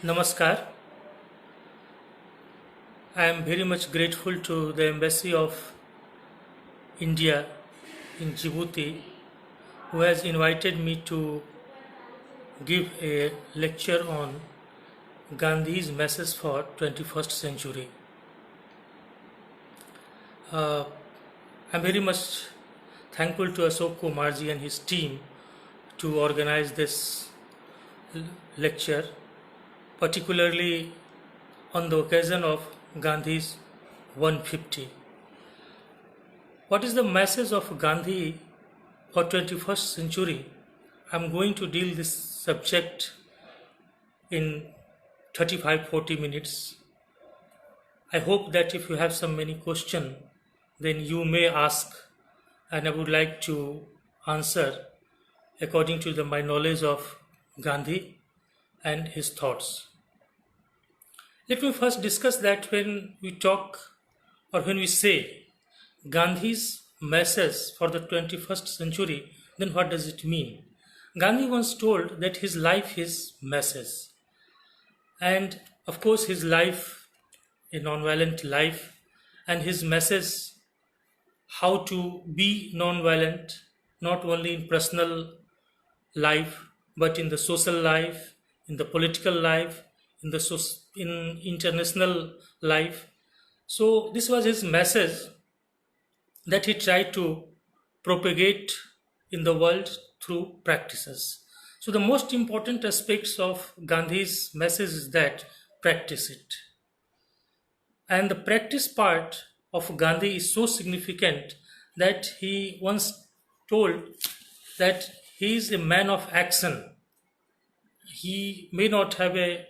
Namaskar. I am very much grateful to the Embassy of India in Djibouti who has invited me to give a lecture on Gandhi's message for 21st century. Uh, I'm very much thankful to Ashok Kumarji and his team to organize this lecture, particularly on the occasion of Gandhi's 150. What is the message of Gandhi for 21st century? I'm going to deal this subject in 35-40 minutes. I hope that if you have some many question, then you may ask, and I would like to answer according to my knowledge of Gandhi and his thoughts. Let me first discuss that when we talk or when we say Gandhi's message for the 21st century, then what does it mean? Gandhi once told that his life is message. And of course, his life, a non-violent life, and his message, how to be non-violent, not only in personal life, but in the social life, in the political life, in international life. So this was his message that he tried to propagate in the world through practices. So the most important aspects of Gandhi's message is that practice it. And the practice part of Gandhi is so significant that he once told that he is a man of action. He may not have a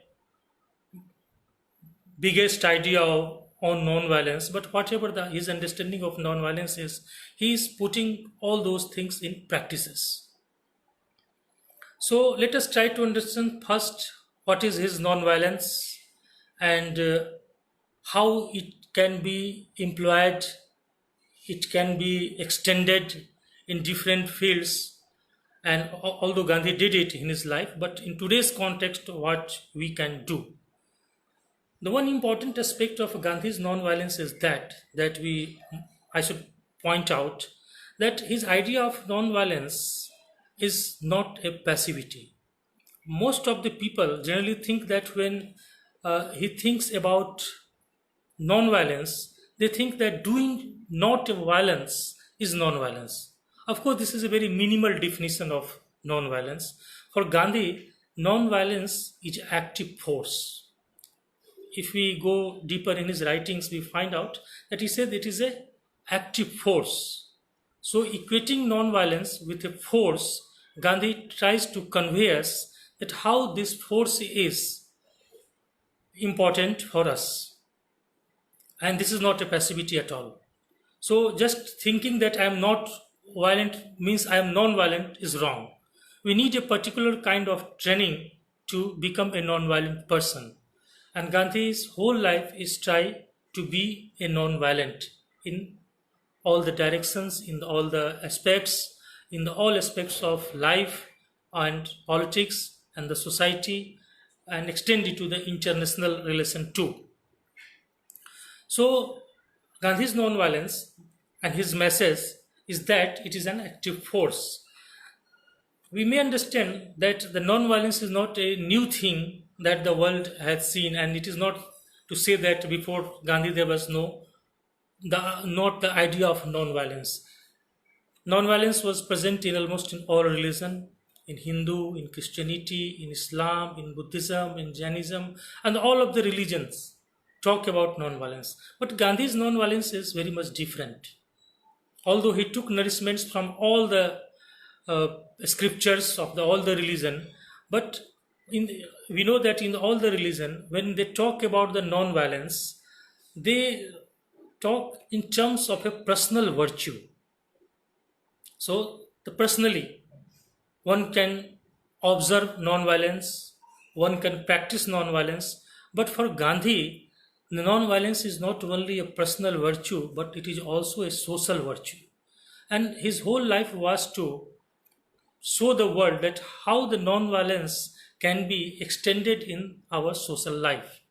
biggest idea on non-violence, but whatever his understanding of non-violence is, he is putting all those things in practices. So let us try to understand first what is his non-violence and how it can be employed, it can be extended in different fields. And although Gandhi did it in his life, but in today's context, what we can do. The one important aspect of Gandhi's non-violence is I should point out that his idea of non-violence is not a passivity. Most of the people generally think that when he thinks about non-violence, they think that doing not violence is non-violence. Of course, this is a very minimal definition of non-violence. For Gandhi, non-violence is active force. If we go deeper in his writings, we find out that he said it is a active force. So equating non-violence with a force, Gandhi tries to convey us that how this force is important for us. And this is not a passivity at all. So just thinking that I am not violent means I am non-violent is wrong. We need a particular kind of training to become a non-violent person. And Gandhi's whole life is try to be a non-violent in all the directions, in all the aspects, in all aspects of life and politics and the society, and extend it to the international relation too. So Gandhi's non-violence and his message is that it is an active force. We may understand that the non-violence is not a new thing that the world has seen, and it is not to say that before Gandhi there was not the idea of non-violence. Non-violence was present in almost in all religion, in Hindu, in Christianity, in Islam, in Buddhism, in Jainism, and all of the religions talk about non-violence. But Gandhi's non-violence is very much different. Although he took nourishments from all the scriptures of all the religion, but we know that in all the religion, when they talk about the non-violence, they talk in terms of a personal virtue. So personally, one can observe non-violence, one can practice non-violence, but for Gandhi, the non-violence is not only a personal virtue, but it is also a social virtue. And his whole life was to show the world that how the non-violence can be extended in our social life.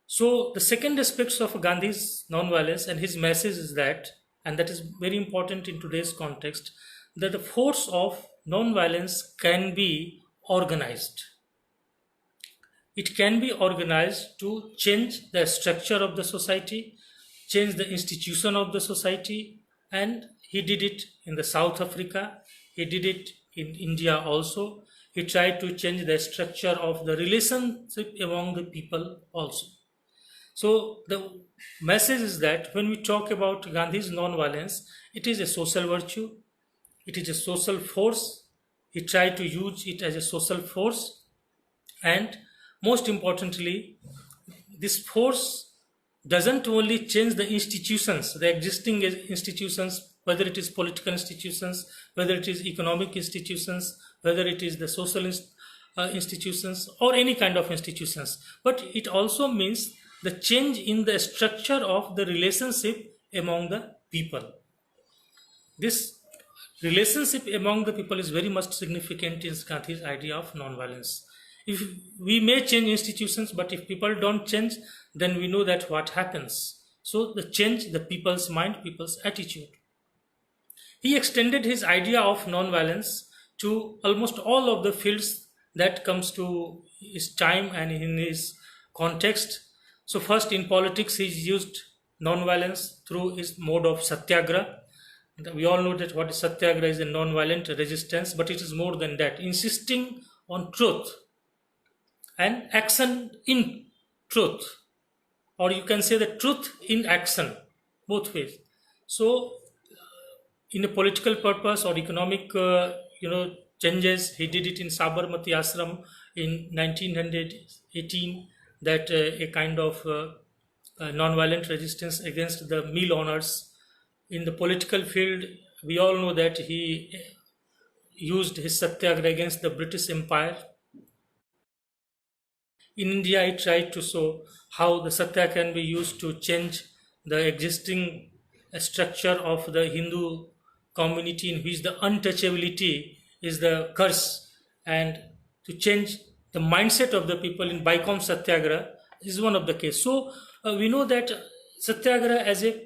So the second aspects of Gandhi's non-violence and his message is that, and that is very important in today's context, that the force of non-violence can be organized. It can be organized to change the structure of the society, change the institution of the society, and he did it in the South Africa, he did it in India also. He tried to change the structure of the relationship among the people also. So the message is that when we talk about Gandhi's non-violence, it is a social virtue, it is a social force. He tried to use it as a social force, and most importantly, this force doesn't only change the institutions, the existing institutions, whether it is political institutions, whether it is economic institutions, whether it is the social institutions or any kind of institutions, but it also means the change in the structure of the relationship among the people. This relationship among the people is very much significant in Gandhi's idea of non-violence. If we may change institutions, but if people don't change, then we know that what happens. So the change, the people's mind, people's attitude. He extended his idea of non-violence to almost all of the fields that comes to his time and in his context. So first in politics, he used non-violence through his mode of satyagraha. We all know that what is satyagraha is a non-violent resistance, but it is more than that, insisting on truth and action in truth, or you can say the truth in action, both ways. So in a political purpose or economic changes, he did it in Sabarmati Ashram in 1918, that a kind of non-violent resistance against the mill owners. In the political field, we all know that he used his satyagraha against the British Empire. In India, he tried to show how the satya can be used to change the existing structure of the Hindu community, in which the untouchability is the curse, and to change the mindset of the people in Baikom Satyagraha is one of the case. So we know that Satyagraha as a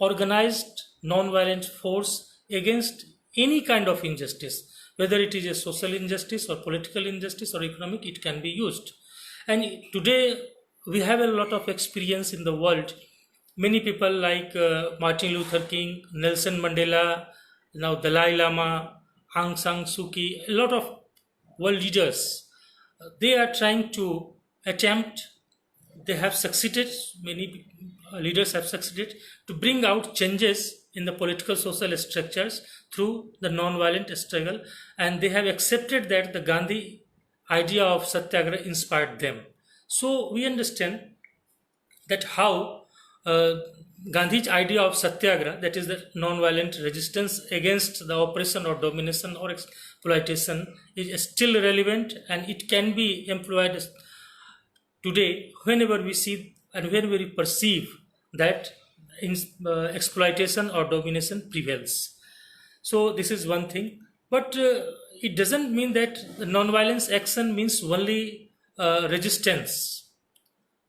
organized non-violent force against any kind of injustice, whether it is a social injustice or political injustice or economic, it can be used. And today we have a lot of experience in the world. Many people like Martin Luther King, Nelson Mandela, now Dalai Lama, Aung San Suu Kyi, a lot of world leaders, they are trying to attempt, they have succeeded, many leaders have succeeded to bring out changes in the political social structures through the non-violent struggle, and they have accepted that the Gandhi idea of satyagraha inspired them. So we understand that how Gandhi's idea of satyagraha, that is the non-violent resistance against the oppression or domination or exploitation, is still relevant, and it can be employed today whenever we see and whenever we perceive that exploitation or domination prevails. So this is one thing, but it doesn't mean that the non-violence action means only resistance.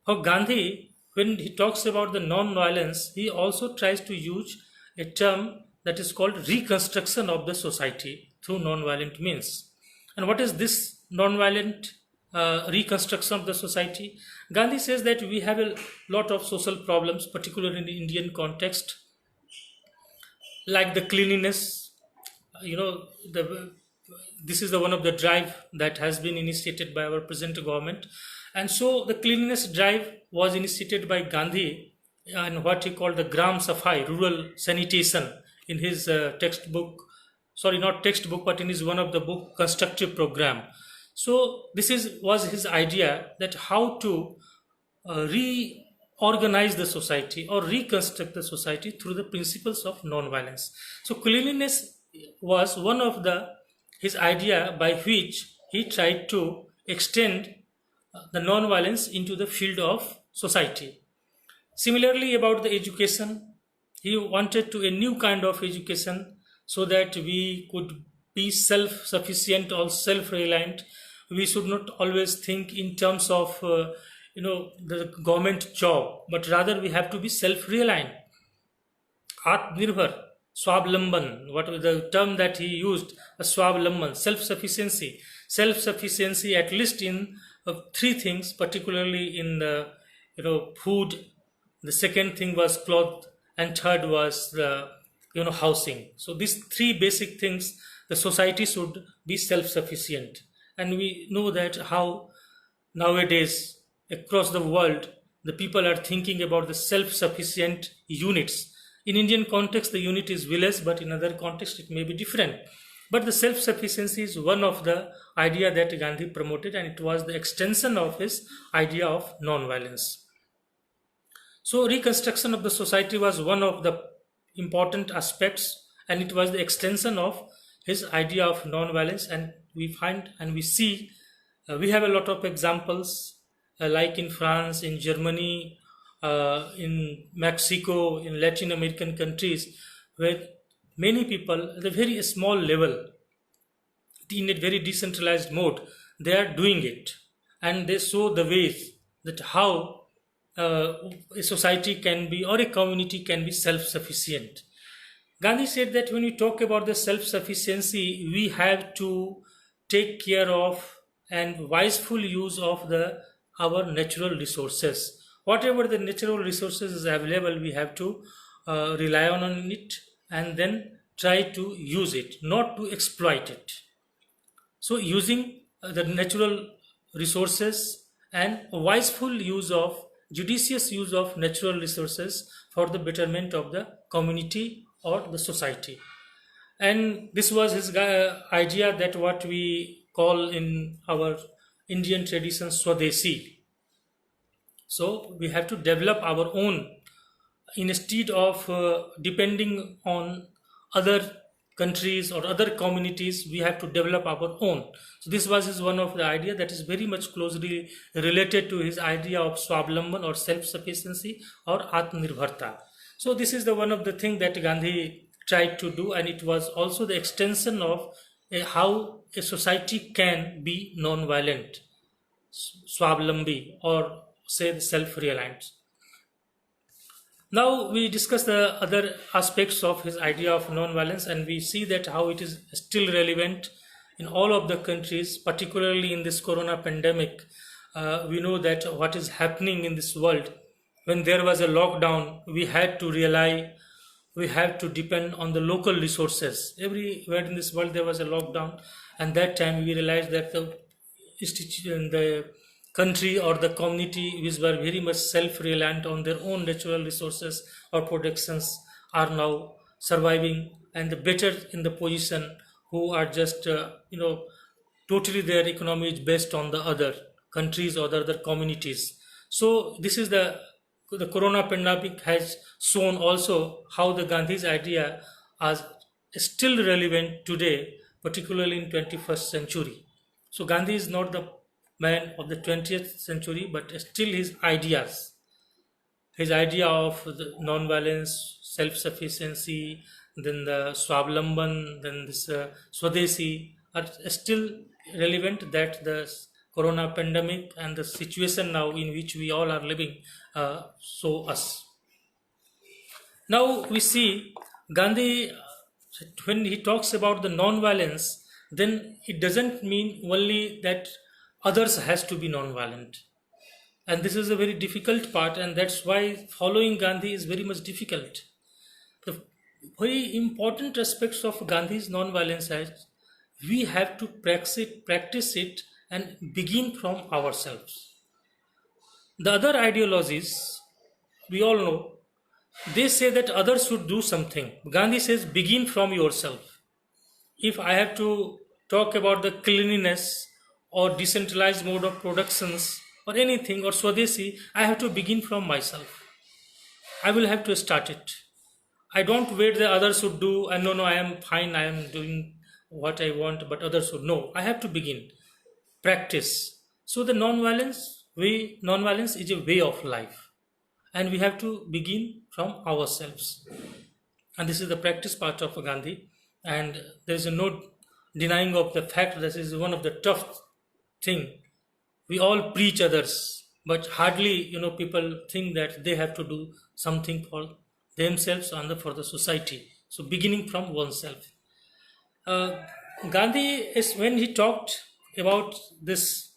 For Gandhi, when he talks about the non-violence, he also tries to use a term that is called reconstruction of the society through non-violent means. And what is this non-violent reconstruction of the society? Gandhi says that we have a lot of social problems, particularly in the Indian context, like the cleanliness. This is the one of the drive that has been initiated by our present government, and so the cleanliness drive was initiated by Gandhi and what he called the Gram Safai, rural sanitation, in his textbook, sorry, not textbook, but in his one of the book, constructive program. So this was his idea, that how to reorganize the society or reconstruct the society through the principles of non-violence. So cleanliness was one of his idea by which he tried to extend the non-violence into the field of society. Similarly, about the education, he wanted to a new kind of education so that we could be self-sufficient or self-reliant. we should not always think in terms of the government job, but rather we have to be self-reliant. Atmanirbhar, Swablamban, what was the term that he used? A Swablamban, self-sufficiency. Self-sufficiency, at least in three things, particularly in the food. The second thing was cloth, and third was the housing. So these three basic things, the society should be self-sufficient, and we know that how nowadays across the world the people are thinking about the self-sufficient units. In Indian context the unit is village, but in other context it may be different. But the self-sufficiency is one of the idea that Gandhi promoted, and it was the extension of his idea of non-violence. So reconstruction of the society was one of the important aspects, and it was the extension of his idea of non-violence. And we find and we see, we have a lot of examples, like in France, in Germany, in Mexico, in Latin American countries, where many people at a very small level, in a very decentralized mode, they are doing it, and they show the ways that how a society can be, or a community can be self-sufficient. Gandhi said that when we talk about the self-sufficiency, we have to take care of and wiseful use of the our natural resources. Whatever the natural resources is available, we have to rely on it, and then try to use it, not to exploit it. So using the natural resources and wiseful use of, judicious use of natural resources for the betterment of the community or the society. And this was his idea, that what we call in our Indian tradition Swadeshi. So we have to develop our own, instead of depending on other countries or other communities. We have to develop our own. So this was his one of the idea that is very much closely related to his idea of Swablamban or self-sufficiency or Atmanirbharta. So this is the one of the thing that Gandhi tried to do, and it was also the extension of how a society can be non-violent, Swablambi, or say self-reliant. Now we discuss the other aspects of his idea of non-violence, and we see that how it is still relevant in all of the countries, particularly in this corona pandemic. We know that what is happening in this world. When there was a lockdown, we had to we have to depend on the local resources. Everywhere in this world there was a lockdown, and that time we realized that the institution, the country or the community which were very much self-reliant on their own natural resources or productions are now surviving, and the better in the position, who are just totally their economy is based on the other countries or the other communities. So this is the corona pandemic has shown also how the Gandhi's idea is still relevant today, particularly in 21st century. So Gandhi is not the man of the 20th century, but still his idea of the non-violence, self-sufficiency, then the Swablamban, then this Swadeshi are still relevant, that the corona pandemic and the situation now in which we all are living show us. Now we see Gandhi, when he talks about the non-violence, then it doesn't mean only that others has to be non-violent. And this is a very difficult part, and that's why following Gandhi is very much difficult. The very important aspects of Gandhi's non-violence is we have to practice it and begin from ourselves. The other ideologies, we all know, they say that others should do something. Gandhi says begin from yourself. If I have to talk about the cleanliness or decentralized mode of productions or anything or Swadeshi, I have to begin from myself. I will have to start it. I don't wait that others should do, and no, I am fine, I am doing what I want, but others should. No, I have to begin. Practice. So the non-violence is a way of life, and we have to begin from ourselves. And this is the practice part of Gandhi, and there is no denying of the fact that this is one of the tough thing. We all preach others, but hardly people think that they have to do something for themselves and for the society. So beginning from oneself. Uh, Gandhi is when he talked about this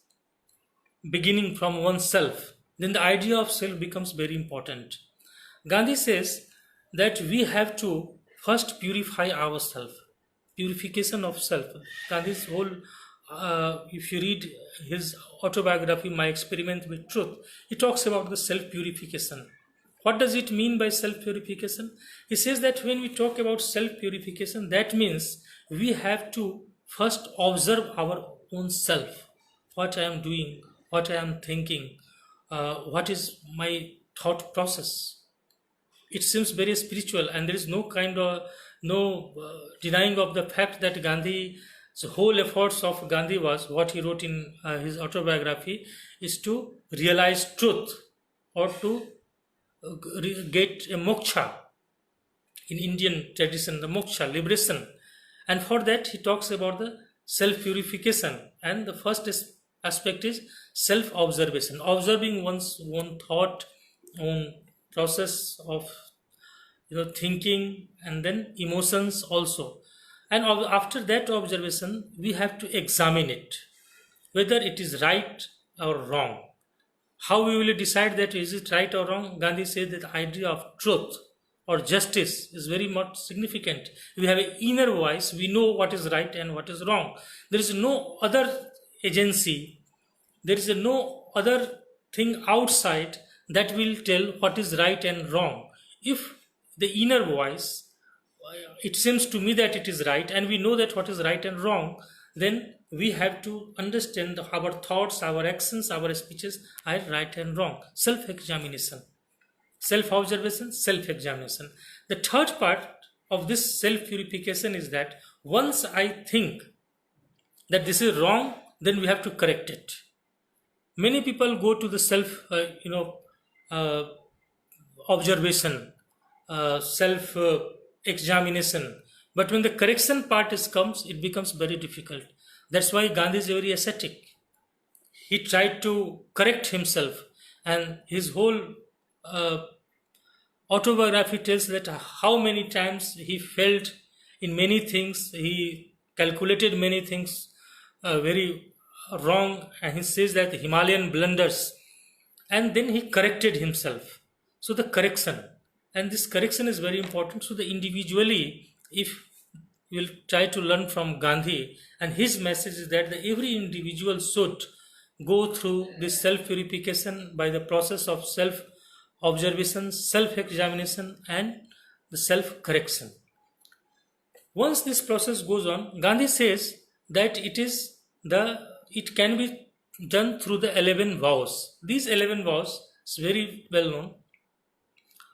beginning from oneself, then the idea of self becomes very important. Gandhi says that we have to first purify ourselves, purification of self. Gandhi's whole, if you read his autobiography, My Experiment with Truth, he talks about the self purification. What does it mean by self purification? He says that when we talk about self purification, that means we have to first observe our own self, what I am doing, what I am thinking, what is my thought process. It seems very spiritual, and there is no kind of no denying of the fact that Gandhi's whole efforts of Gandhi was what he wrote in his autobiography is to realize truth or to get a moksha in Indian tradition, the moksha, liberation. And for that, he talks about the self purification. And the first aspect is self observation, observing one's own thought, own process of thinking, and then emotions also. And after that observation, we have to examine it, whether it is right or wrong. How we will decide that is it right or wrong? Gandhi said that the idea of truth or justice is very much significant. We have an inner voice, we know what is right and what is wrong. There is no other agency, there is no other thing outside that will tell what is right and wrong. If the inner voice, it seems to me that it is right, and we know that what is right and wrong, then we have to understand our thoughts, our actions, our speeches are right and wrong. Self-examination, self-observation, self-examination. The third part of this self-purification is that once I think that this is wrong, then we have to correct it. Many people go to the self, observation, self examination, but when the correction part comes, it becomes very difficult. That's why Gandhi is very ascetic. He tried to correct himself, and his whole uh, autobiography tells that how many times he felt in many things, he calculated many things very wrong, and he says that Himalayan blunders, and then he corrected himself. So the correction, and this correction is very important. So the individually, if we'll try to learn from Gandhi, and his message is that every individual should go through this self purification by the process of self observation, self examination, and the self correction. Once this process goes on, Gandhi says that it can be done through the 11 vows. These 11 vows is very well known,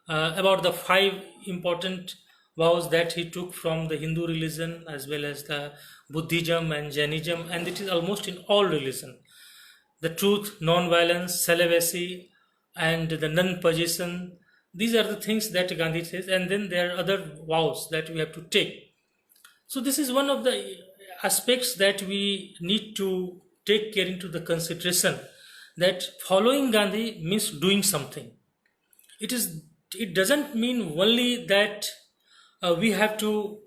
about the 5 important vows that he took from the Hindu religion as well as the Buddhism and Jainism, and it is almost in all religion. The truth, non-violence, celibacy, and the non-possession. These are the things that Gandhi says, and then there are other vows that we have to take. So this is one of the aspects that we need to take care into the consideration, that following Gandhi means doing something. It doesn't mean only that we have to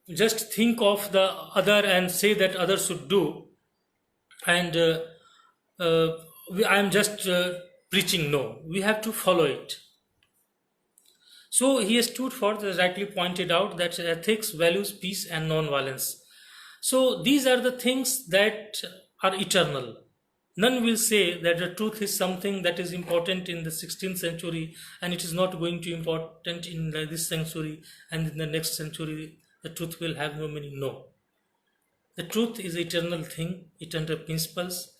just think of the other and say that others should do, and I am just preaching. No, we have to follow it. So he stood for, as rightly pointed out, that ethics, values, peace, and non-violence. So these are the things that are eternal. None will say that the truth is something that is important in the 16th century and it is not going to be important in this century, and in the next century the truth will have no meaning. No. The truth is eternal thing, eternal principles.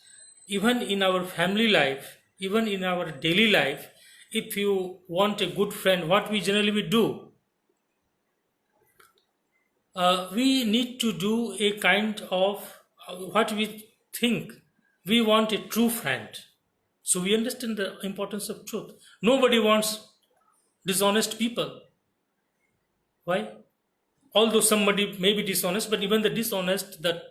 Even in our family life, even in our daily life, if you want a good friend, what we generally do, we need to do a kind of what we think. We want a true friend. So we understand the importance of truth. Nobody wants dishonest people. Why? Although somebody may be dishonest, but even the dishonest, that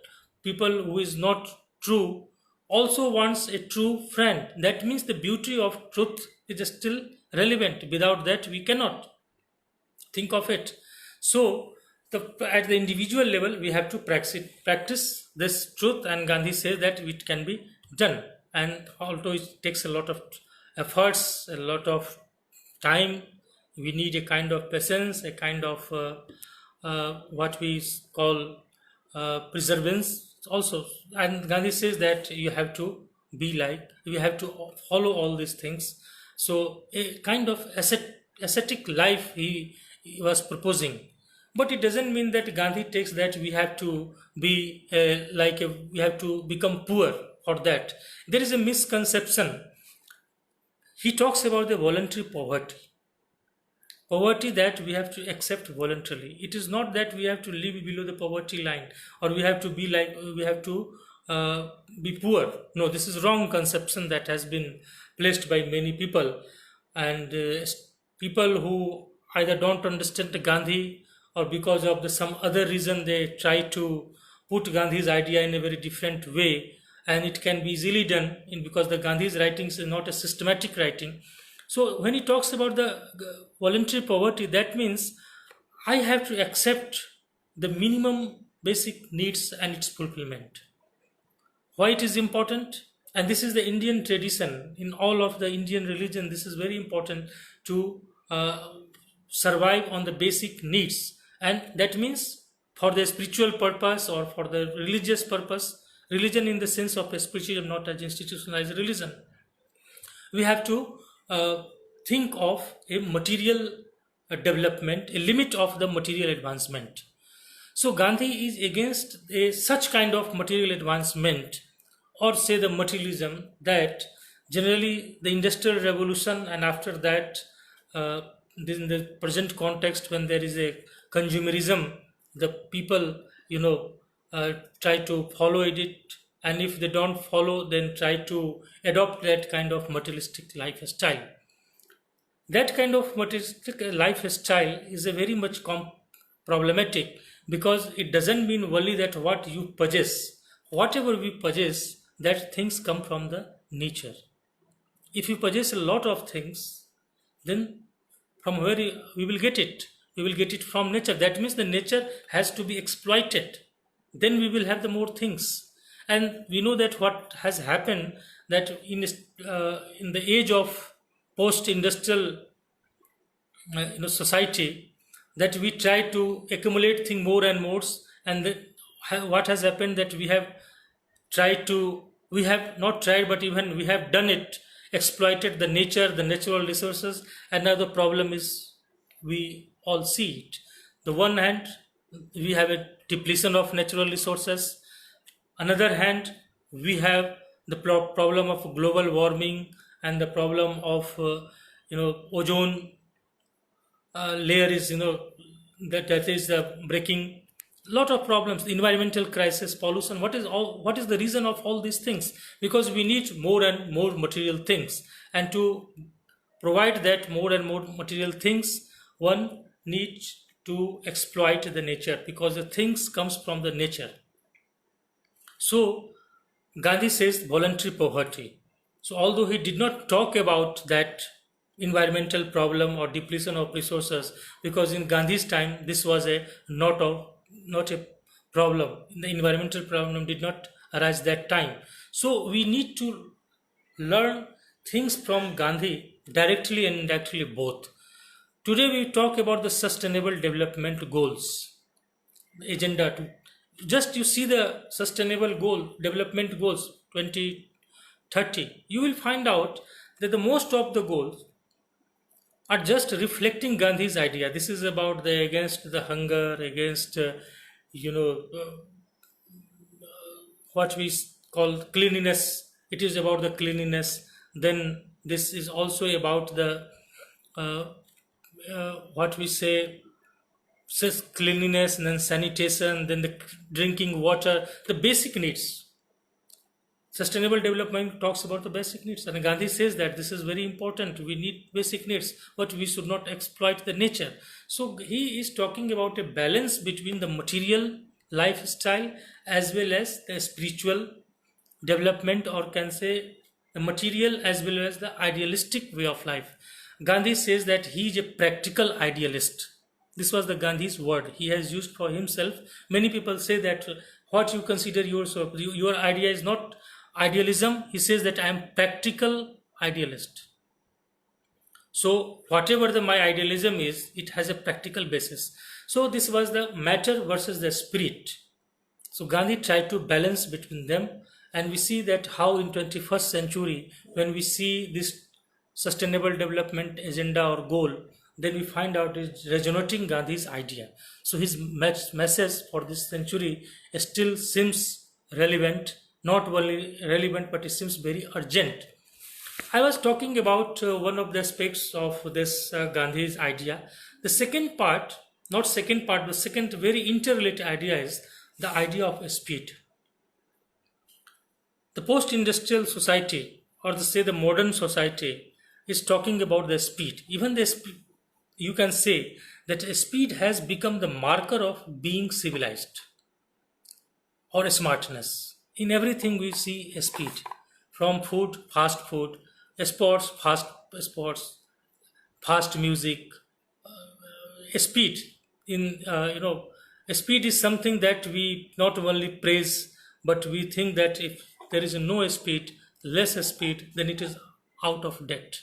people who is not true also wants a true friend. That means the beauty of truth is still relevant. Without that, we cannot think of it. So, at the individual level, we have to practice this truth, and Gandhi says that it can be done. And although it takes a lot of efforts, a lot of time, we need a kind of patience, a kind of what we call perseverance also. And Gandhi says that you have to be like, you have to follow all these things. So a kind of ascetic life he was proposing. But it doesn't mean that Gandhi takes that we have to be we have to become poor for that. There is a misconception. He talks about the voluntary poverty that we have to accept voluntarily. It is not that we have to live below the poverty line, or we have to be like, we have to be poor. No, this is wrong conception that has been placed by many people, and people who either don't understand Gandhi, or because of some other reason they try to put Gandhi's idea in a very different way, and it can be easily done because the Gandhi's writings is not a systematic writing. So when he talks about the voluntary poverty, that means I have to accept the minimum basic needs and its fulfillment. Why it is important? And this is the Indian tradition. In all of the Indian religion, this is very important to survive on the basic needs. And that means for the spiritual purpose or for the religious purpose, religion in the sense of a spiritual, not as institutionalized religion, we have to think of a material development, a limit of the material advancement. So Gandhi is against such kind of material advancement, or say the materialism, that generally the industrial revolution, and after that in the present context when there is a consumerism, the people try to follow it, and if they don't follow, then try to adopt that kind of materialistic lifestyle. That kind of materialistic lifestyle is a very much problematic, because it doesn't mean only that what you possess, whatever we possess, that things come from the nature. If you possess a lot of things, then from where we will get it? We will get it from nature. That means the nature has to be exploited. Then we will have the more things. And we know that what has happened, that in the age of post-industrial society, that we try to accumulate things more and more, and what has happened, that we have not tried, but even we have done it, exploited the nature, the natural resources, and now the problem is we all see it. The one hand, we have a depletion of natural resources. Another hand, we have the problem of global warming, and the problem of ozone layer is that is breaking. Lot of problems, environmental crisis, pollution. What is the reason of all these things? Because we need more and more material things, and to provide that more and more material things, one needs to exploit the nature, because the things comes from the nature. So Gandhi says voluntary poverty. So although he did not talk about that environmental problem or depletion of resources, because in Gandhi's time this was not a problem. The environmental problem did not arise that time. So we need to learn things from Gandhi directly and indirectly both. Today we talk about the sustainable development goals, agenda 2. Just you see the sustainable development goals 2030, you will find out that the most of the goals are just reflecting Gandhi's idea. This is about the against the hunger, against what we call cleanliness. It is about the cleanliness. Then this is also about the what we say says cleanliness, and then sanitation, then the drinking water, the basic needs. Sustainable development talks about the basic needs, and Gandhi says that this is very important. We need basic needs, but we should not exploit the nature. So he is talking about a balance between the material lifestyle as well as the spiritual development, or can say the material as well as the idealistic way of life. Gandhi says that he is a practical idealist. This was the Gandhi's word he has used for himself. Many people say that what you consider yourself, your idea is not idealism. He says that I am practical idealist. So whatever my idealism is, it has a practical basis. So this was the matter versus the spirit. So Gandhi tried to balance between them, and we see that how in 21st century, when we see this sustainable development agenda or goal, then we find out it's resonating Gandhi's idea. So his message for this century still seems relevant, not only relevant, but it seems very urgent. I was talking about one of the aspects of this Gandhi's idea. The second part, not second part, the second very interrelated idea is the idea of speed. The post-industrial society, or say the modern society, is talking about the speed. Even the you can say that speed has become the marker of being civilized or smartness. In everything we see a speed, from fast food, sports, fast sports, fast music, speed. In speed is something that we not only praise, but we think that if there is no speed, less speed, then it is out of date.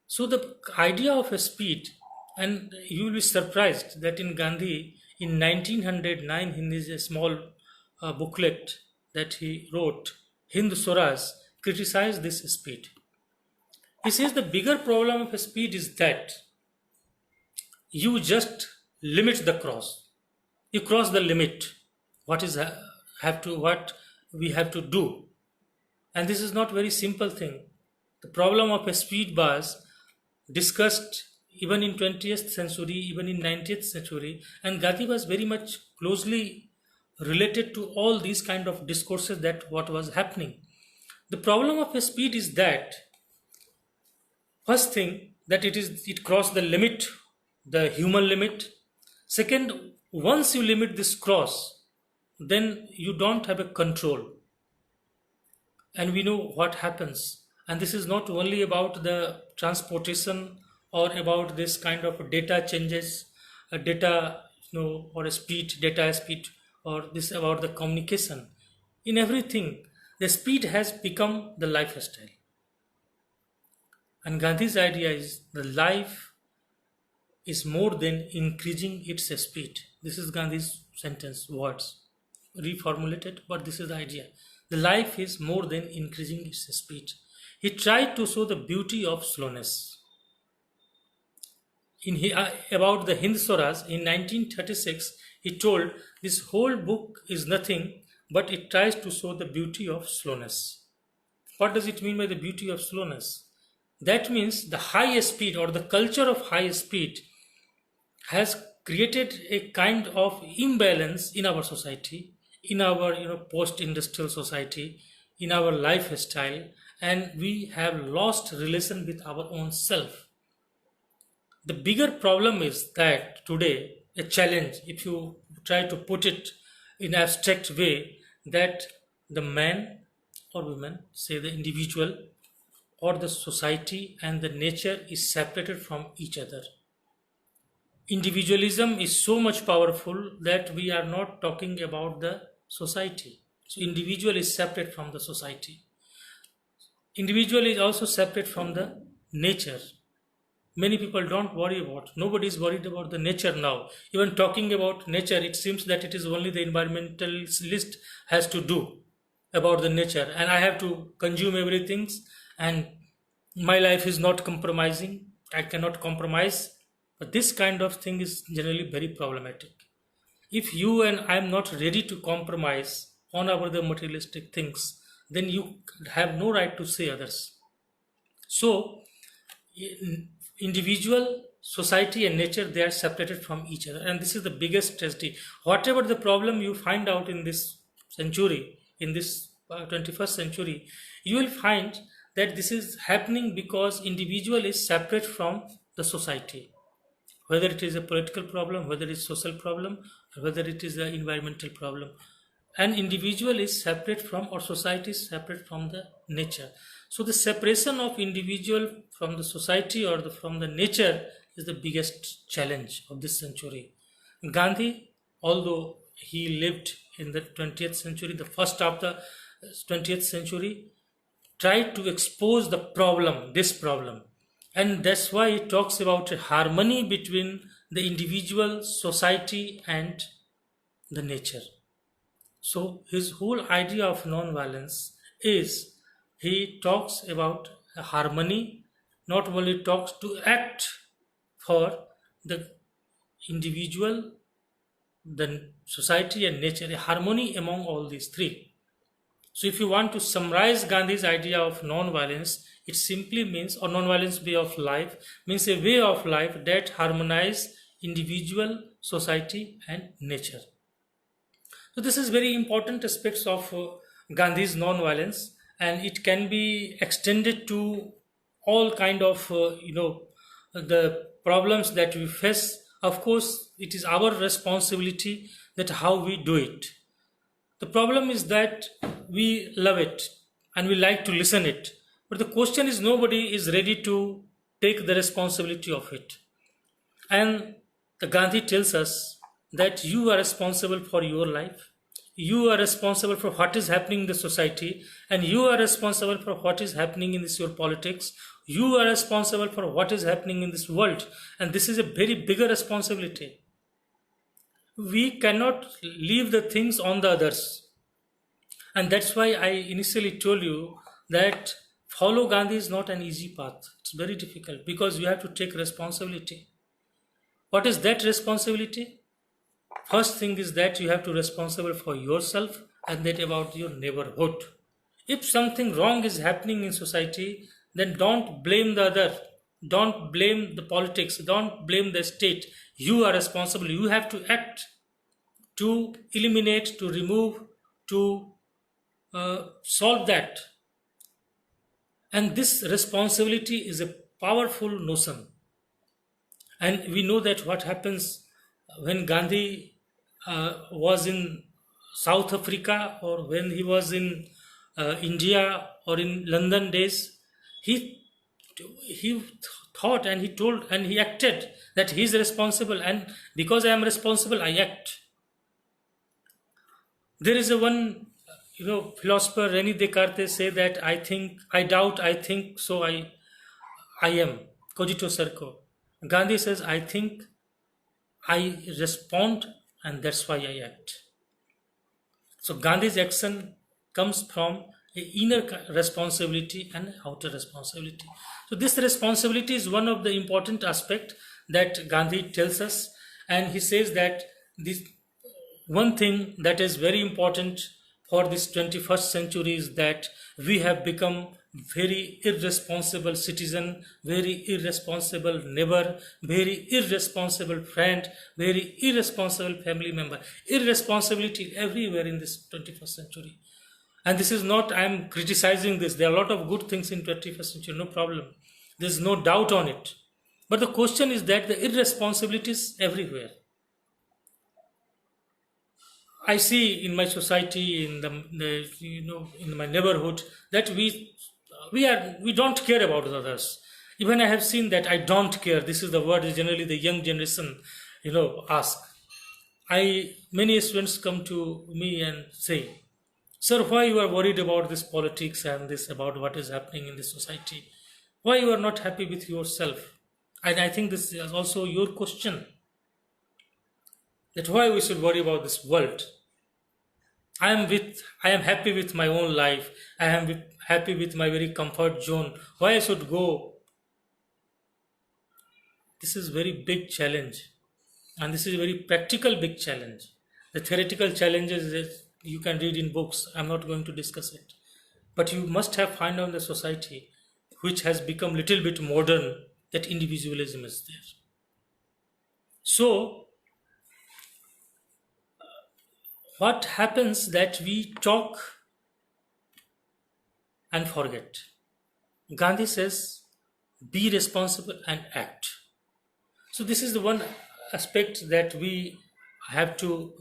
So the idea of a speed, and you will be surprised that in Gandhi in 1909 in his small booklet that he wrote, Hind Swaraj, criticized this speed. He says the bigger problem of speed is that you just limit the cross. You cross the limit. What we have to do, and this is not very simple thing. The problem of a speed bus discussed even in 20th century, even in 19th century, and Gandhi was very much closely related to all these kind of discourses that what was happening. The problem of a speed is that first thing that it crossed the limit, the human limit. Second, once you limit this cross, then you don't have a control, and we know what happens. And this is not only about the transportation or about this kind of data changes, data, or a speed, data speed, or this about the communication. In everything, the speed has become the lifestyle. And Gandhi's idea is the life is more than increasing its speed. This is Gandhi's sentence, words, reformulated, but this is the idea. The life is more than increasing its speed. He tried to show the beauty of slowness. About the Hind Swaraj in 1936, he told this whole book is nothing but it tries to show the beauty of slowness. What does it mean by the beauty of slowness? That means the high speed or the culture of high speed has created a kind of imbalance in our society, in our post-industrial society, in our lifestyle, and we have lost relation with our own self. The bigger problem is that today, a challenge, if you try to put it in abstract way, that the man or woman, say the individual or the society and the nature is separated from each other. Individualism is so much powerful that we are not talking about the society. So individual is separate from the society. Individual is also separate from the nature. Many people don't worry about, nobody is worried about the nature now. Even talking about nature, it seems that it is only the environmentalist has to do about the nature, and I have to consume everything, and my life is not compromising. I cannot compromise. But this kind of thing is generally very problematic. If you and I am not ready to compromise on our the materialistic things, then you have no right to say others. So individual, society and nature, they are separated from each other, and this is the biggest tragedy. Whatever the problem you find out in this century, in this 21st century, you will find that this is happening because individual is separate from the society, whether it is a political problem, whether it is social problem, or whether it is an environmental problem. an individual is separate from, or society is separate from the nature. So the separation of individual from the society or from the nature is the biggest challenge of this century. Gandhi, although he lived in the 20th century, the first of the 20th century, tried to expose the problem, this problem. And that's why he talks about a harmony between the individual, society, and the nature. So his whole idea of non-violence is he talks about a harmony, not only talks to act for the individual, the society and nature, a harmony among all these three. So if you want to summarize Gandhi's idea of non-violence, it simply means, or non-violence way of life, means a way of life that harmonize individual, society and nature. So this is very important aspects of Gandhi's non-violence, and it can be extended to all kind of the problems that we face. Of course, it is our responsibility that how we do it. The problem is that we love it and we like to listen it, but the question is nobody is ready to take the responsibility of it. And the Gandhi tells us that you are responsible for your life, you are responsible for what is happening in the society, and you are responsible for what is happening in this your politics. You are responsible for what is happening in this world, and this is a very bigger responsibility. We cannot leave the things on the others, and that's why I initially told you that follow Gandhi is not an easy path. It's very difficult because you have to take responsibility. What is that responsibility? First thing is that you have to responsible for yourself and that about your neighborhood. If something wrong is happening in society, then don't blame the other. Don't blame the politics. Don't blame the state. You are responsible. You have to act to eliminate, to remove, to solve that. And this responsibility is a powerful notion. And we know that what happens when Gandhi was in South Africa or when he was in India or in London days, he thought and he told and he acted that he is responsible, and because I am responsible, I act. There is a one philosopher Rene Descartes say that I think, I doubt, I think, so I am. Cogito Ergo. Gandhi says I think, I respond, and that's why I act. So Gandhi's action comes from an inner responsibility and outer responsibility. So this responsibility is one of the important aspect that Gandhi tells us, and he says that this one thing that is very important for this 21st century is that we have become very irresponsible citizen, very irresponsible neighbor, very irresponsible friend, very irresponsible family member. Irresponsibility everywhere in this 21st century. And this is not, I am criticizing this. There are a lot of good things in 21st century, no problem. There is no doubt on it. But the question is that the irresponsibility is everywhere. I see in my society, in in my neighborhood, that we don't care about others. Even I have seen that I don't care. This is the word generally the young generation, ask. Many students come to me and say, "Sir, why you are worried about this politics and this about what is happening in this society? Why you are not happy with yourself?" And I think this is also your question. That why we should worry about this world. I am happy with my own life. I am happy with my very comfort zone. Why I should go? This is very big challenge, and this is a very practical big challenge. The theoretical challenges that you can read in books. I'm not going to discuss it, but you must have found out the society which has become little bit modern, that individualism is there. So what happens that we talk and forget. Gandhi says, be responsible and act. So this is the one aspect that we have to.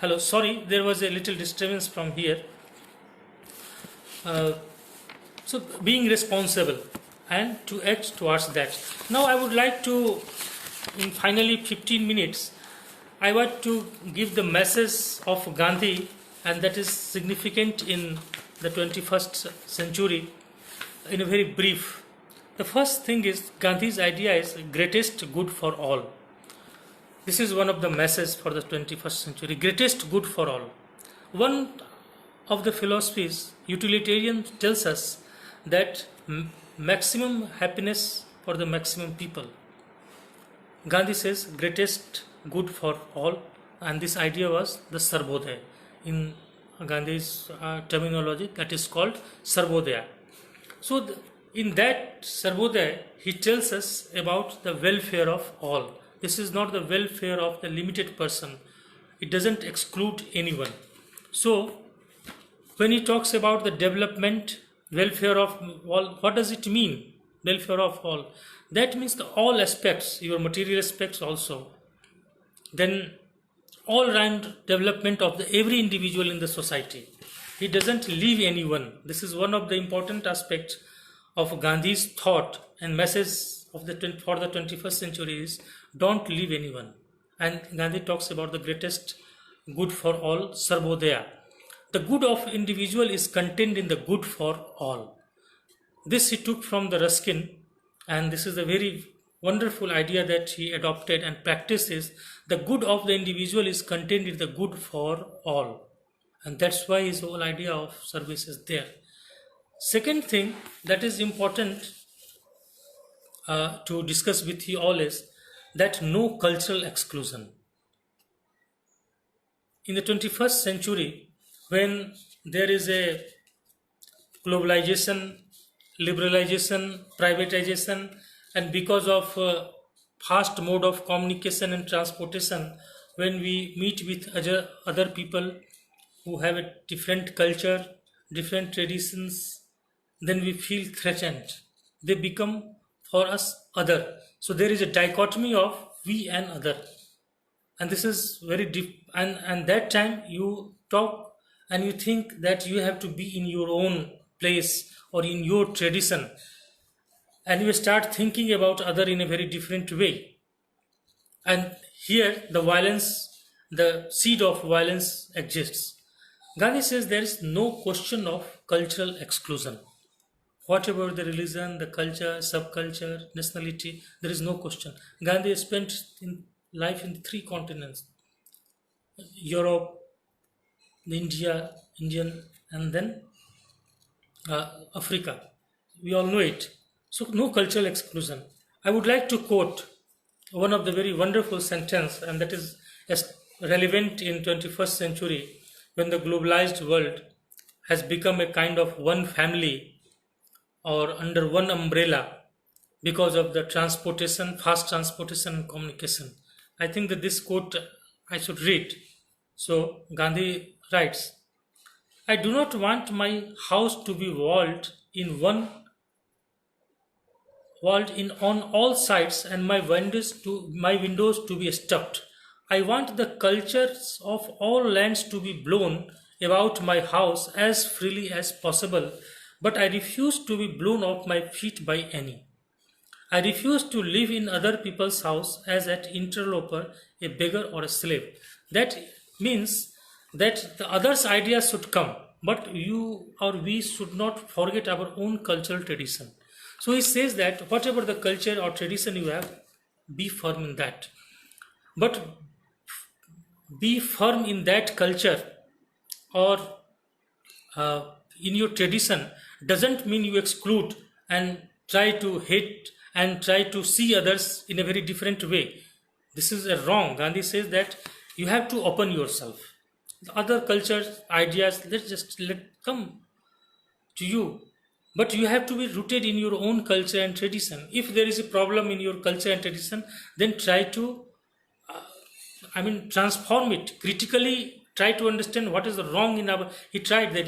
Hello, sorry, there was a little disturbance from here. Uh, so, being responsible and to act towards that. Now, I would like to, in finally 15 minutes, I want to give the message of Gandhi, and that is significant in the 21st century, in a very brief. The first thing is Gandhi's idea is greatest good for all. This is one of the messages for the 21st century, greatest good for all. One of the philosophies, utilitarian, tells us that maximum happiness for the maximum people. Gandhi says greatest good for all, and this idea was the Sarvodaya. In Gandhi's terminology, that is called Sarvodaya. So, in that Sarvodaya, he tells us about the welfare of all. This is not the welfare of the limited person. It doesn't exclude anyone. So, when he talks about the development, welfare of all, what does it mean? Welfare of all. That means the all aspects, your material aspects also. Then all-round development of every individual in the society. He doesn't leave anyone. This is one of the important aspects of Gandhi's thought and message of for the 21st century is don't leave anyone. And Gandhi talks about the greatest good for all, Sarvodaya. The good of individual is contained in the good for all. This he took from the Ruskin, and this is a very wonderful idea that he adopted and practiced is the good of the individual is contained in the good for all. And that's why his whole idea of service is there. Second thing that is important to discuss with you all is that no cultural exclusion. In the 21st century, when there is a globalization, liberalization, privatization, and because of fast mode of communication and transportation, when we meet with other people who have a different culture, different traditions, then we feel threatened. They become for us other. So there is a dichotomy of we and other. And this is very deep. And that time you talk and you think that you have to be in your own place or in your tradition. And you start thinking about other in a very different way. And here the violence, the seed of violence exists. Gandhi says there is no question of cultural exclusion. Whatever the religion, the culture, subculture, nationality, there is no question. Gandhi spent life in 3 continents: Europe, India, Indian, and then Africa. We all know it. So no cultural exclusion. I would like to quote one of the very wonderful sentence, and that is relevant in 21st century when the globalized world has become a kind of one family or under one umbrella because of the transportation, fast transportation and communication. I think that this quote I should read. So Gandhi writes, I do not want my house to be walled in on all sides and my windows to be stopped. I want the cultures of all lands to be blown about my house as freely as possible, but I refuse to be blown off my feet by any. I refuse to live in other people's house as an interloper, a beggar or a slave. That means that the other's ideas should come, but you or we should not forget our own cultural tradition. So he says that whatever the culture or tradition you have, be firm in that. But be firm in that culture or in your tradition doesn't mean you exclude and try to hate and try to see others in a very different way. This is wrong. Gandhi says that you have to open yourself. The other cultures, ideas, let come to you. But you have to be rooted in your own culture and tradition. If there is a problem in your culture and tradition, then try to, transform it. Critically, try to understand what is the wrong in our. He tried that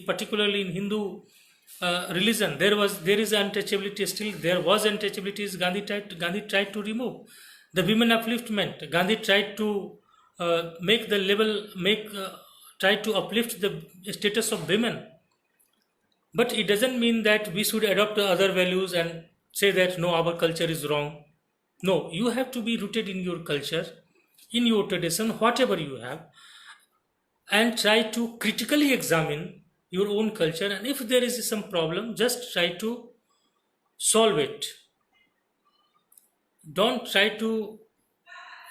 particularly in Hindu religion, there is untouchability still. There was untouchability. Gandhi tried to remove the women upliftment. Gandhi tried to make the level, try to uplift the status of women. But it doesn't mean that we should adopt other values and say that no, our culture is wrong. No, you have to be rooted in your culture, in your tradition, whatever you have, and try to critically examine your own culture. And if there is some problem, just try to solve it. Don't try to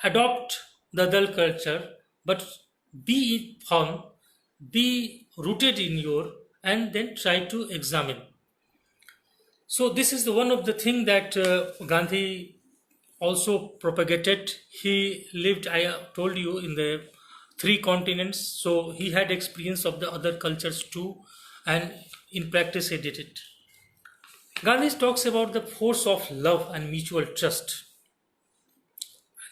adopt the other culture, but be firm, be rooted in your, and then try to examine. So this is the one of the thing that Gandhi also propagated. He lived, I told you, in the three continents, so he had experience of the other cultures too, and in practice he did it. Gandhi talks about the force of love and mutual trust.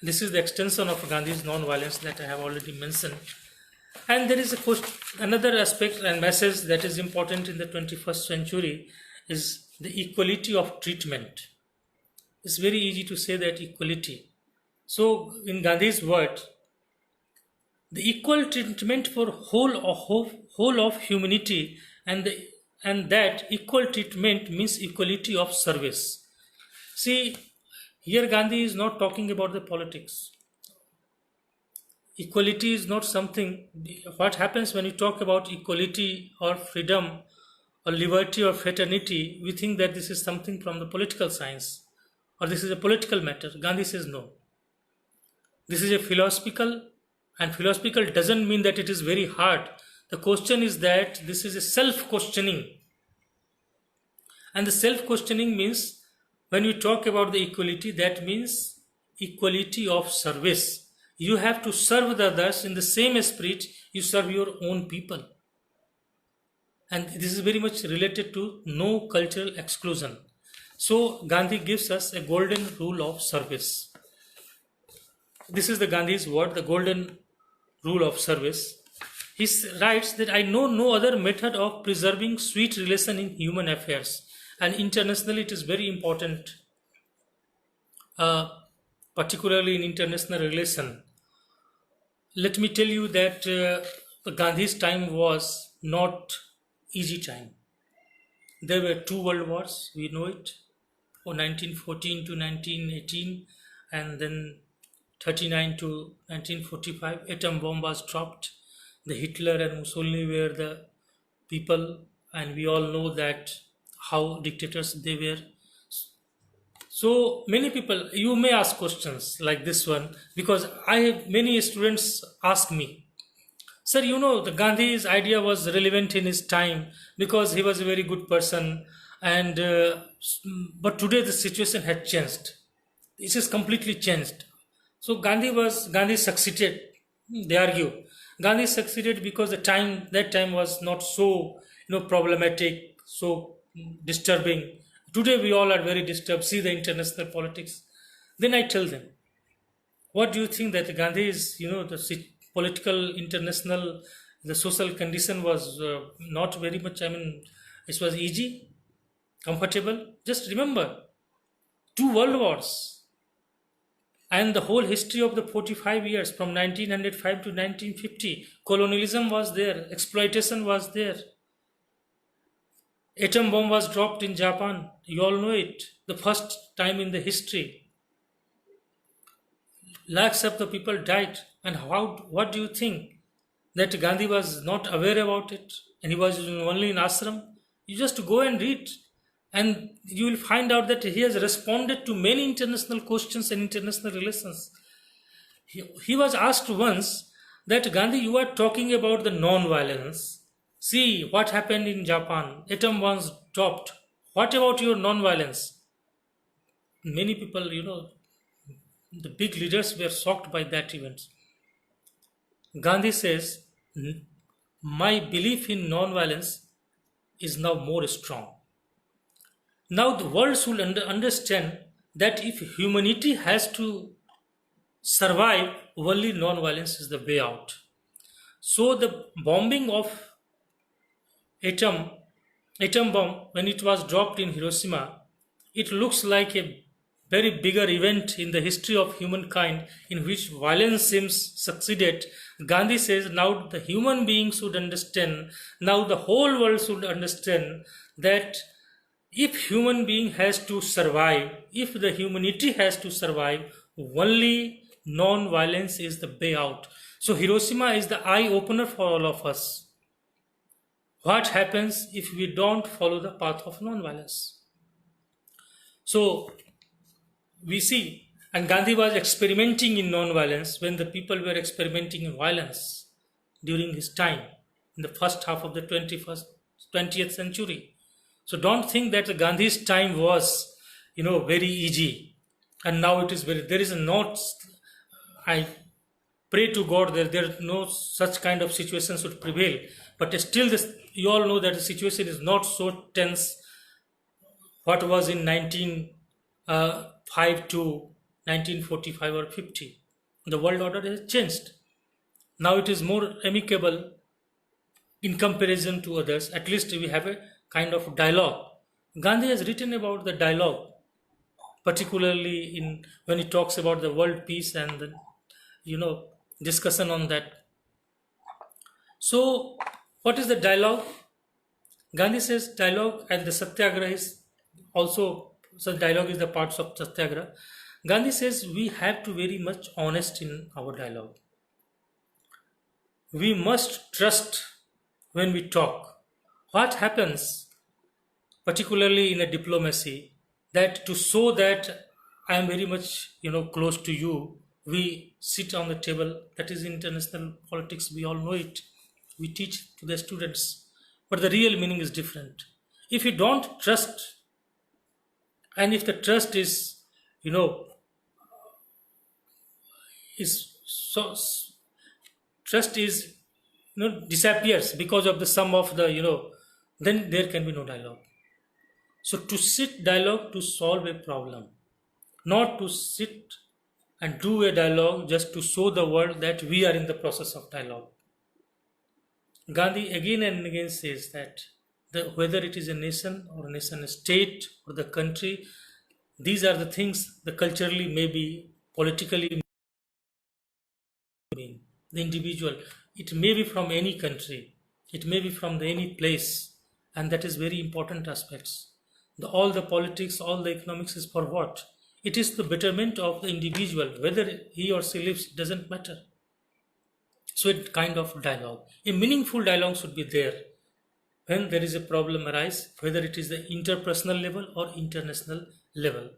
This is the extension of Gandhi's non-violence that I have already mentioned. And there is another aspect and message that is important in the 21st century is the equality of treatment. It's very easy to say that equality. So in Gandhi's word, the equal treatment for whole of humanity, and that equal treatment means equality of service. See, here Gandhi is not talking about the politics. Equality is not something. What happens when you talk about equality or freedom or liberty or fraternity, we think that this is something from the political science or this is a political matter. Gandhi says no. This is a philosophical, and philosophical doesn't mean that it is very hard. The question is that this is a self-questioning. And the self-questioning means when we talk about the equality, that means equality of service. You have to serve the others in the same spirit you serve your own people. And this is very much related to no cultural exclusion. So Gandhi gives us a golden rule of service. This is the Gandhi's word, the golden rule of service. He writes that I know no other method of preserving sweet relation in human affairs. And internationally it is very important, particularly in international relation. Let me tell you that Gandhi's time was not easy time. There were two world wars, we know it, from 1914 to 1918, and then 39 to 1945. Atom bomb was dropped. The Hitler and Mussolini were the people, and we all know that how dictators they were. So many people, you may ask questions like this one, because I have many students ask me, sir, you know, the Gandhi's idea was relevant in his time because he was a very good person, and but today the situation had changed. This is completely changed. So Gandhi succeeded. They argue Gandhi succeeded because that time was not so problematic, so disturbing. Today we all are very disturbed. See the international politics. Then I tell them, what do you think that Gandhi is? The political international, the social condition was not very much. I mean, it was easy, comfortable. Just remember, two world wars, and the whole history of the 45 years from 1905 to 1950. Colonialism was there, exploitation was there. Atom bomb was dropped in Japan. You all know it. The first time in the history. Lakhs of the people died. And what do you think? That Gandhi was not aware about it and he was only in ashram? You just go and read and you will find out that he has responded to many international questions and international relations. He was asked once that Gandhi, you are talking about the non-violence. See what happened in Japan. Atom bombs dropped. What about your non-violence? Many people, the big leaders were shocked by that event. Gandhi says, my belief in non-violence is now more strong. Now the world should understand that if humanity has to survive, only non-violence is the way out. So the bombing of atom bomb, when it was dropped in Hiroshima, it looks like a very bigger event in the history of humankind in which violence seems succeeded, Gandhi says now the human being should understand, now the whole world should understand that if human being has to survive, if the humanity has to survive, only non-violence is the way out. So Hiroshima is the eye opener for all of us. What happens if we don't follow the path of non-violence? So we see, and Gandhi was experimenting in non-violence when the people were experimenting in violence during his time in the first half of the 20th century. So don't think that Gandhi's time was, very easy, and now it is very. There is a not. I pray to God that there no such kind of situation should prevail. But still, you all know that the situation is not so tense. What was in 1905 to 1945 or 50, the world order has changed. Now it is more amicable in comparison to others. At least we have a kind of dialogue. Gandhi has written about the dialogue, particularly in when he talks about the world peace and the, discussion on that. So, what is the dialogue? Gandhi says dialogue and the satyagraha is also, so dialogue is the parts of satyagraha. Gandhi says we have to very much honest in our dialogue. We must trust when we talk. What happens, particularly in a diplomacy, that to show that I am very much, close to you, we sit on the table. That is international politics. We all know it. We teach to the students, but the real meaning is different. If you don't trust, and if the trust is, is so trust is, disappears because of the sum of the, then there can be no dialogue. So to sit dialogue to solve a problem, not to sit and do a dialogue just to show the world that we are in the process of dialogue. Gandhi again and again says that whether it is a nation or a nation state or the country, these are the things the culturally maybe, politically the individual. It may be from any country, it may be from any place, and that is very important aspects. All the politics, all the economics is for what? It is the betterment of the individual, whether he or she lives, doesn't matter. So it kind of dialogue. A meaningful dialogue should be there when there is a problem arise, whether it is the interpersonal level or international level.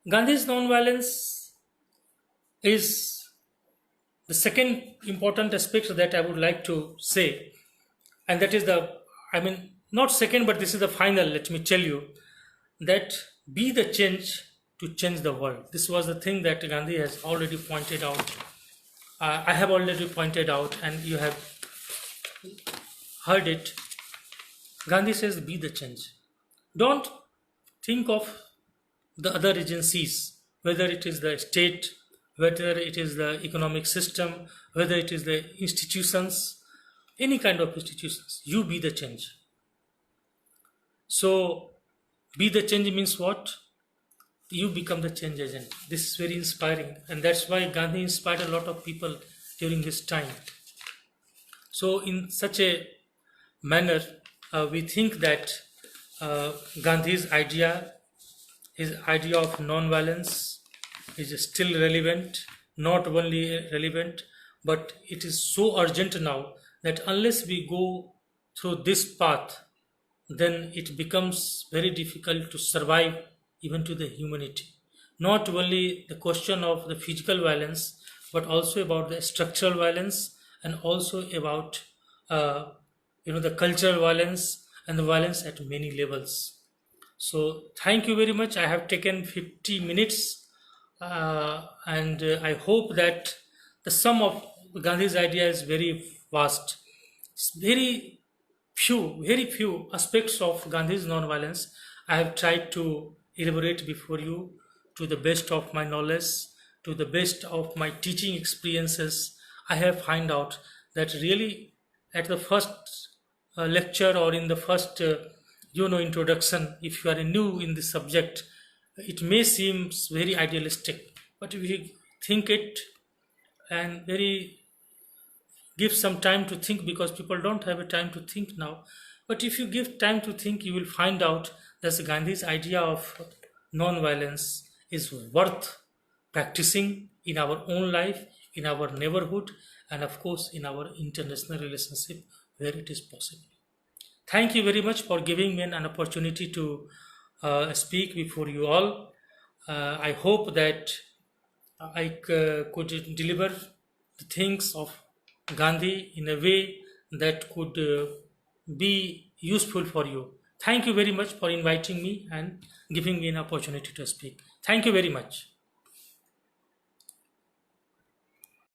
Gandhi's non-violence is the second important aspect that I would like to say, and that is not second, but this is the final. Let me tell you that be the change to change the world. This was the thing that Gandhi has already pointed out. I have already pointed out, and you have heard it. Gandhi says, be the change. Don't think of the other agencies, whether it is the state, whether it is the economic system, whether it is the institutions, any kind of institutions. You be the change. So, be the change means what? You become the change agent. This is very inspiring, and that's why Gandhi inspired a lot of people during his time. So in such a manner, we think that Gandhi's idea, his idea of non-violence is still relevant, not only relevant, but it is so urgent now that unless we go through this path, then it becomes very difficult to survive even to the humanity. Not only the question of the physical violence, but also about the structural violence, and also about the cultural violence and the violence at many levels. So thank you very much. I have taken 50 minutes, and I hope that the sum of Gandhi's idea is very vast. It's very few aspects of Gandhi's non-violence I have tried to elaborate before you to the best of my knowledge, to the best of my teaching experiences. I have found out that really at the first lecture or in the first introduction, if you are new in this subject, it may seem very idealistic, but if you think it and very give some time to think, because people don't have a time to think now. But if you give time to think, you will find out that Gandhi's idea of non-violence is worth practicing in our own life, in our neighborhood, and of course in our international relationship where it is possible. Thank you very much for giving me an opportunity to speak before you all. I hope that I could deliver the things of Gandhi in a way that could be useful for you. Thank you very much for inviting me and giving me an opportunity to speak. Thank you very much.